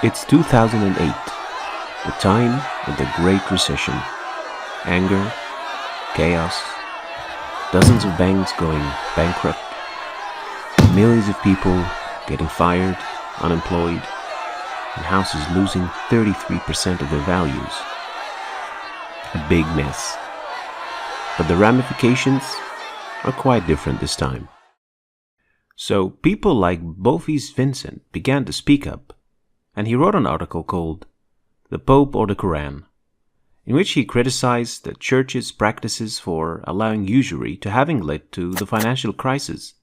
It's 2008, the time of the Great Recession. Anger, chaos, dozens of banks going bankrupt, millions of people getting fired, unemployed, and houses losing 33% of their values. A big mess. But the ramifications are quite different this time. So people like Bovis Vincent began to speak up, and he wrote an article called "The Pope or the Koran," in which he criticized the church's practices for allowing usury to having led to the financial crisis.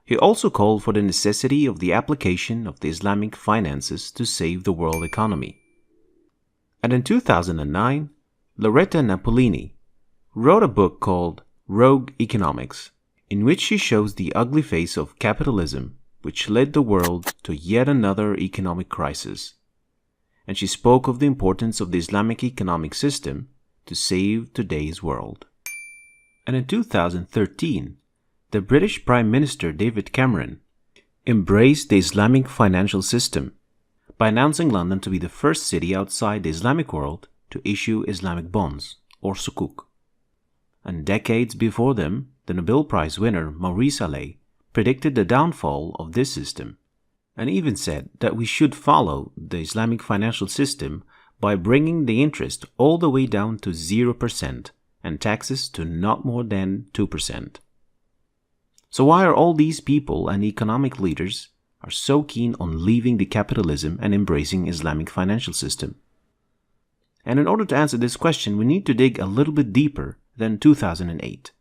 He also called for the necessity of the application of the Islamic finances to save the world economy. And in 2009, Loretta Napolini wrote a book called Rogue Economics, in which she shows the ugly face of capitalism, which led the world to yet another economic crisis. And she spoke of the importance of the Islamic economic system to save today's world. And in 2013, the British Prime Minister David Cameron embraced the Islamic financial system by announcing London to be the first city outside the Islamic world to issue Islamic bonds, or sukuk. And decades before them, the Nobel Prize winner Maurice Allais predicted the downfall of this system, and even said that we should follow the Islamic financial system by bringing the interest all the way down to 0% and taxes to not more than 2%. So why are all these people and economic leaders are so keen on leaving the capitalism and embracing Islamic financial system? And in order to answer this question, we need to dig a little bit deeper than 2008.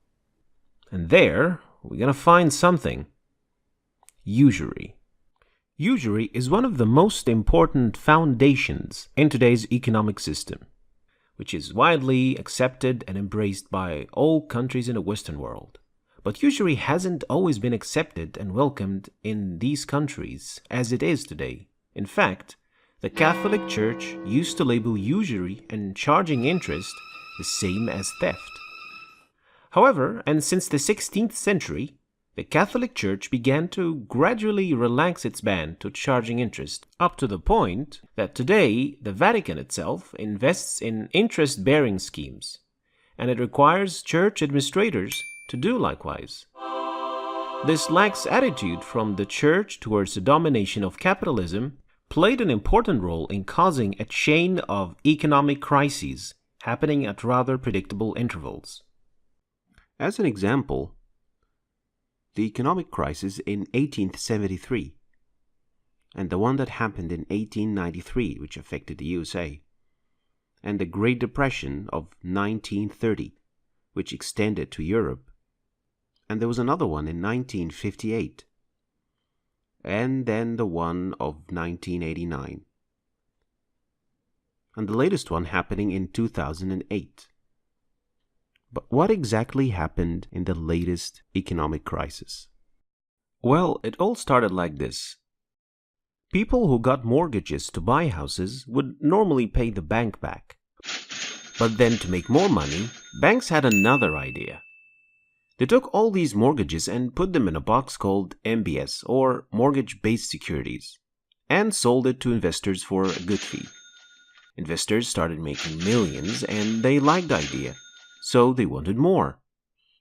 And there, we're going to find something. Usury. Usury is one of the most important foundations in today's economic system, which is widely accepted and embraced by all countries in the Western world. But usury hasn't always been accepted and welcomed in these countries as it is today. In fact, the Catholic Church used to label usury and charging interest the same as theft. However, and since the 16th century, the Catholic Church began to gradually relax its ban to charging interest, up to the point that today the Vatican itself invests in interest-bearing schemes, and it requires church administrators to do likewise. This lax attitude from the Church towards the domination of capitalism played an important role in causing a chain of economic crises happening at rather predictable intervals. As an example, the economic crisis in 1873 and the one that happened in 1893, which affected the USA, and the Great Depression of 1930, which extended to Europe, and there was another one in 1958, and then the one of 1989, and the latest one happening in 2008. But what exactly happened in the latest economic crisis? Well, it all started like this. People who got mortgages to buy houses would normally pay the bank back. But then to make more money, banks had another idea. They took all these mortgages and put them in a box called MBS, or mortgage-based securities, and sold it to investors for a good fee. Investors started making millions and they liked the idea. So they wanted more.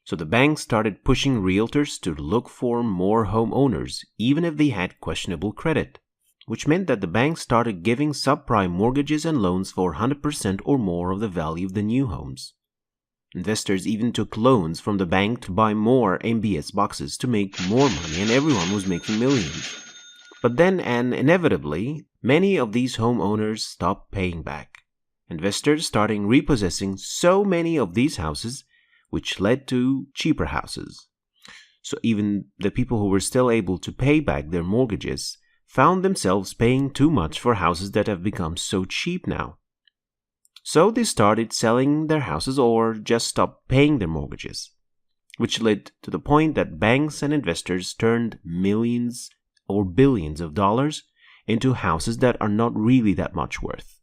So the banks started pushing realtors to look for more homeowners, even if they had questionable credit, which meant that the banks started giving subprime mortgages and loans for 100% or more of the value of the new homes. Investors even took loans from the bank to buy more MBS boxes to make more money, and everyone was making millions. But then, and inevitably, many of these homeowners stopped paying back. Investors starting repossessing so many of these houses, which led to cheaper houses. So even the people who were still able to pay back their mortgages found themselves paying too much for houses that have become so cheap now. So they started selling their houses or just stopped paying their mortgages, which led to the point that banks and investors turned millions or billions of dollars into houses that are not really that much worth.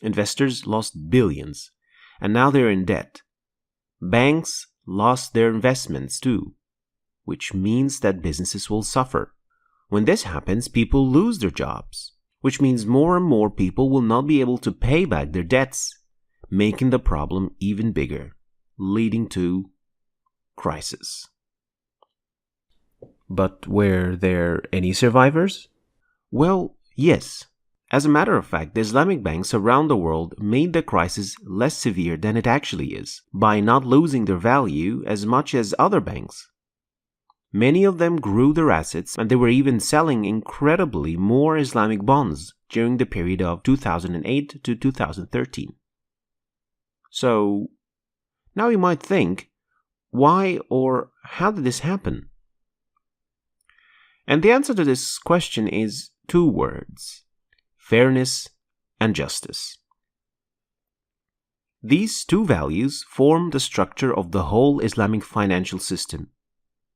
Investors lost billions, and now they're in debt. Banks lost their investments too, which means that businesses will suffer. When this happens, people lose their jobs, which means more and more people will not be able to pay back their debts, making the problem even bigger, leading to crisis. But were there any survivors? Well, yes. As a matter of fact, the Islamic banks around the world made the crisis less severe than it actually is, by not losing their value as much as other banks. Many of them grew their assets, and they were even selling incredibly more Islamic bonds during the period of 2008 to 2013. So, now you might think, why or how did this happen? And the answer to this question is two words: fairness and justice. These two values form the structure of the whole Islamic financial system.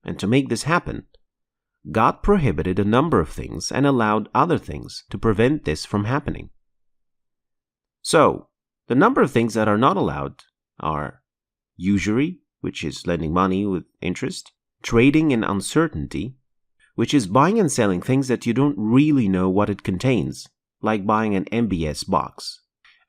And to make this happen, God prohibited a number of things and allowed other things to prevent this from happening. So, the number of things that are not allowed are usury, which is lending money with interest, trading in uncertainty, which is buying and selling things that you don't really know what it contains, like buying an MBS box.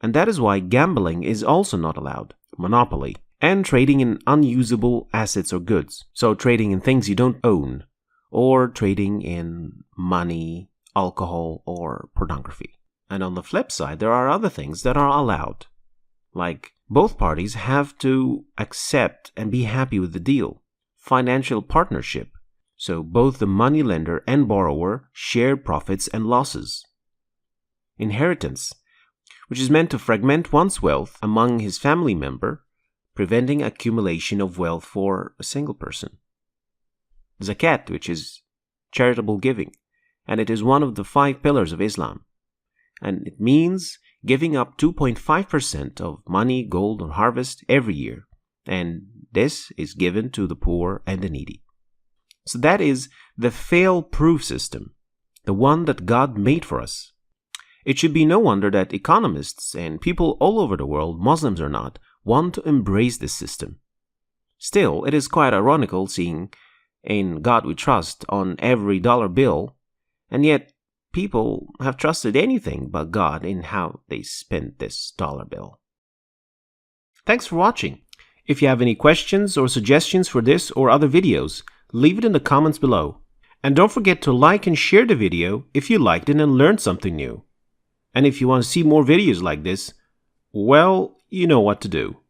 And that is why gambling is also not allowed, monopoly, and trading in unusable assets or goods, so trading in things you don't own, or trading in money, alcohol, or pornography. And on the flip side, there are other things that are allowed, like both parties have to accept and be happy with the deal, financial partnership, so both the moneylender and borrower share profits and losses, inheritance, which is meant to fragment one's wealth among his family member, preventing accumulation of wealth for a single person. Zakat, which is charitable giving, and it is one of the 5 pillars of Islam. And it means giving up 2.5% of money, gold, or harvest every year, and this is given to the poor and the needy. So that is the fail-proof system, the one that God made for us. It should be no wonder that economists and people all over the world, Muslims or not, want to embrace this system. Still, it is quite ironical seeing "In God We Trust" on every dollar bill, and yet people have trusted anything but God in how they spent this dollar bill. Thanks for watching. If you have any questions or suggestions for this or other videos, leave it in the comments below. And don't forget to like and share the video if you liked it and learned something new. And if you want to see more videos like this, well, you know what to do.